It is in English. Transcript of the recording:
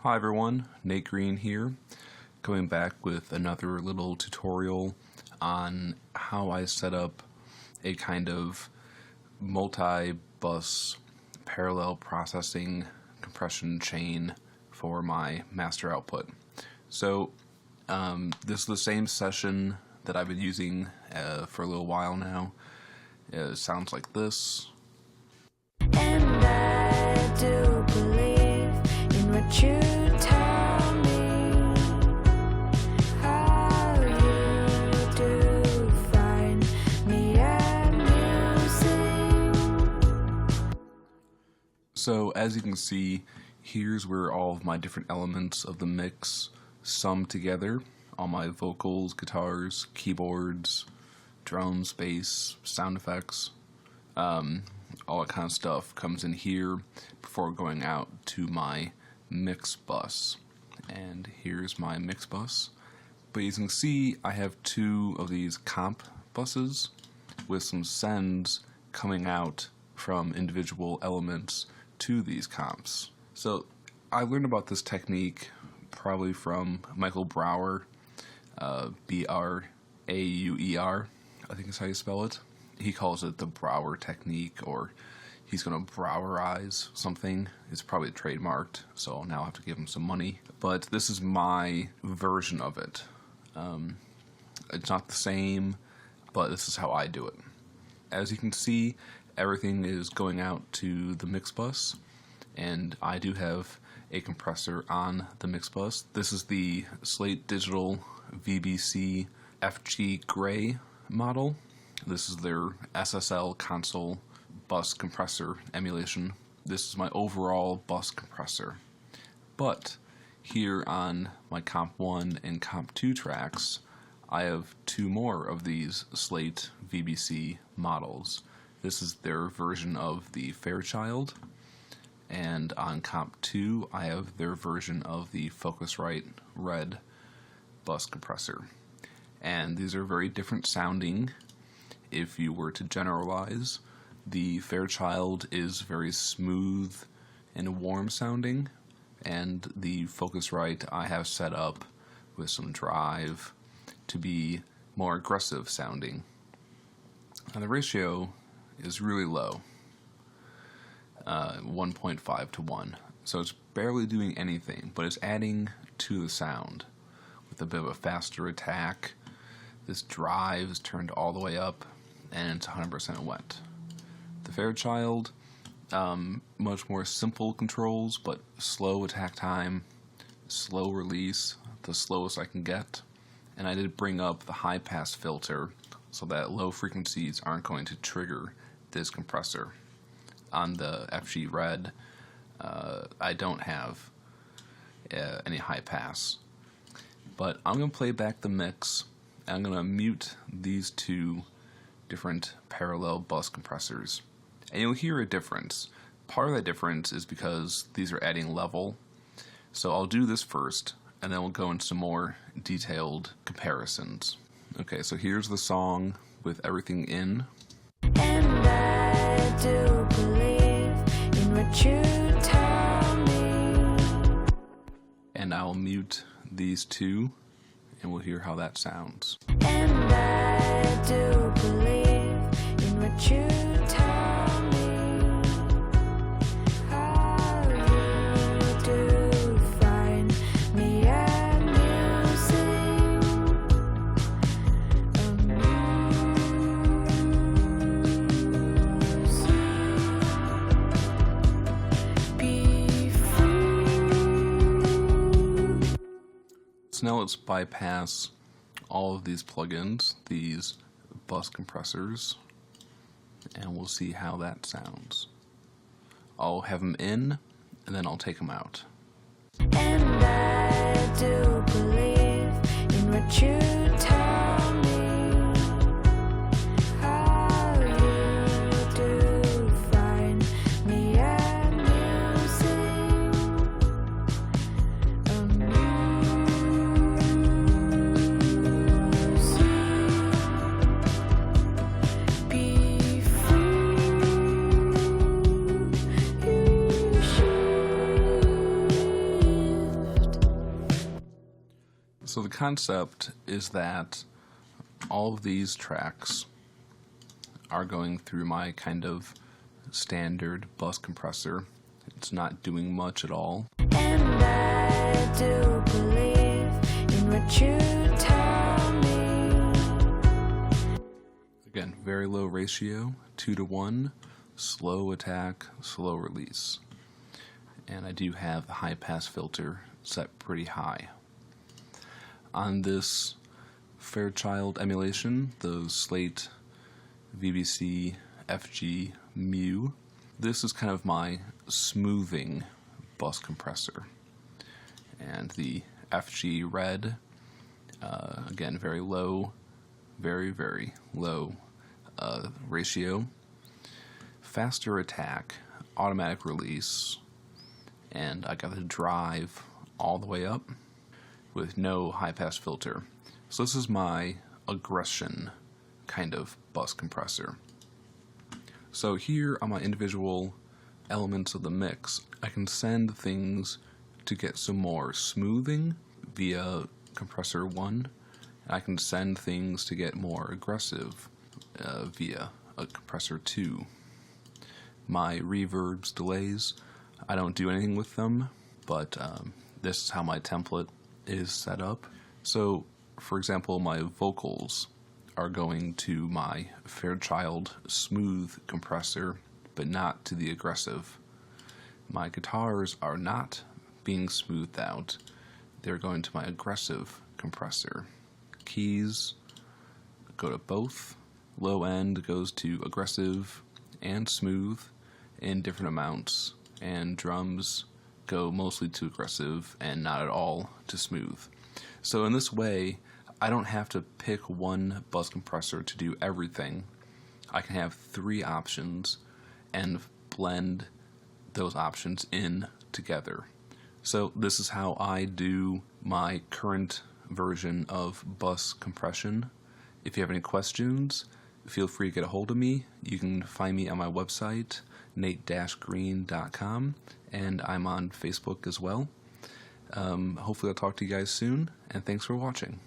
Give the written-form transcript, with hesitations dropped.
Hi everyone, Nate Green here, coming back with another little tutorial on how I set up a kind of multi-bus parallel processing compression chain for my master output. So this is the same session that I've been using for a little while now. It sounds like this. And I do believe in what you tell me, how you do find me amusing. So as you can see, here's where all of my different elements of the mix sum together. All my vocals, guitars, keyboards, drums, bass, sound effects, all that kind of stuff comes in here before going out to my mix bus. And here's my mix bus. But as you can see, I have two of these comp buses with some sends coming out from individual elements to these comps. So I learned about this technique probably from Michael Brauer, B-R-A-U-E-R, I think is how you spell it. He calls it the Brauer technique, or he's going to Brauerize something. It's probably trademarked, so now I have to give him some money. But this is my version of it. It's not the same, but this is how I do it. As you can see, everything is going out to the mix bus, and I do have a compressor on the mix bus. This is the Slate Digital VBC FG Gray model. This is their SSL console bus compressor emulation. This is my overall bus compressor. But here on my Comp 1 and Comp 2 tracks, I have two more of these Slate VBC models. This is their version of the Fairchild, and on Comp 2 I have their version of the Focusrite Red bus compressor. And these are very different sounding. If you were to generalize, the Fairchild is very smooth and warm sounding, and the Focusrite I have set up with some drive to be more aggressive sounding. And the ratio is really low, 1.5 to 1. So it's barely doing anything, but it's adding to the sound with a bit of a faster attack. This drive is turned all the way up, and it's 100% wet. The Fairchild, much more simple controls, but slow attack time, slow release, the slowest I can get. And I did bring up the high pass filter so that low frequencies aren't going to trigger this compressor. On the FG Red, I don't have any high pass. But I'm going to play back the mix, and I'm going to mute these two different parallel bus compressors. And you'll hear a difference. Part of that difference is because these are adding level. So I'll do this first, and then we'll go into some more detailed comparisons. Okay, so here's the song with everything in. And I do believe in what you tell me. And I'll mute these two, and we'll hear how that sounds. And I do believe in what you tell me, how you do find me amusing. Be free. So now let's bypass all of these plugins, these bus compressors, and we'll see how that sounds. I'll have them in, and then I'll take them out. And I do believe in what you tell me, how you do find me amusing. Be free. You should So the concept is that all of these tracks are going through my kind of standard bus compressor. It's not doing much at all. And I do believe in what you tell me. Again, very low ratio, 2-to-1, slow attack, slow release. And I do have the high pass filter set pretty high. On this Fairchild emulation, the Slate VBC FG Mu, this is kind of my smoothing bus compressor. And the FG Red, again, very low, very low ratio, faster attack, automatic release, and I got the drive all the way up with no high pass filter. So this is my aggression kind of bus compressor. So here on my individual elements of the mix, I can send things to get some more smoothing via compressor 1. I can send things to get more aggressive via a compressor 2. My reverbs, delays, I don't do anything with them, but this is how my template is set up. So, for example, my vocals are going to my Fairchild smooth compressor, but not to the aggressive. My guitars are not being smoothed out. They're going to my aggressive compressor. Keys go to both. Low end goes to aggressive and smooth in different amounts, and drums go mostly to aggressive and not at all to smooth. So in this way, I don't have to pick one bus compressor to do everything. I can have 3 options and blend those options in together. So this is how I do my current version of bus compression. If you have any questions, feel free to get a hold of me. You can find me on my website, nate-green.com, and I'm on Facebook as well. Hopefully I'll talk to you guys soon, and thanks for watching.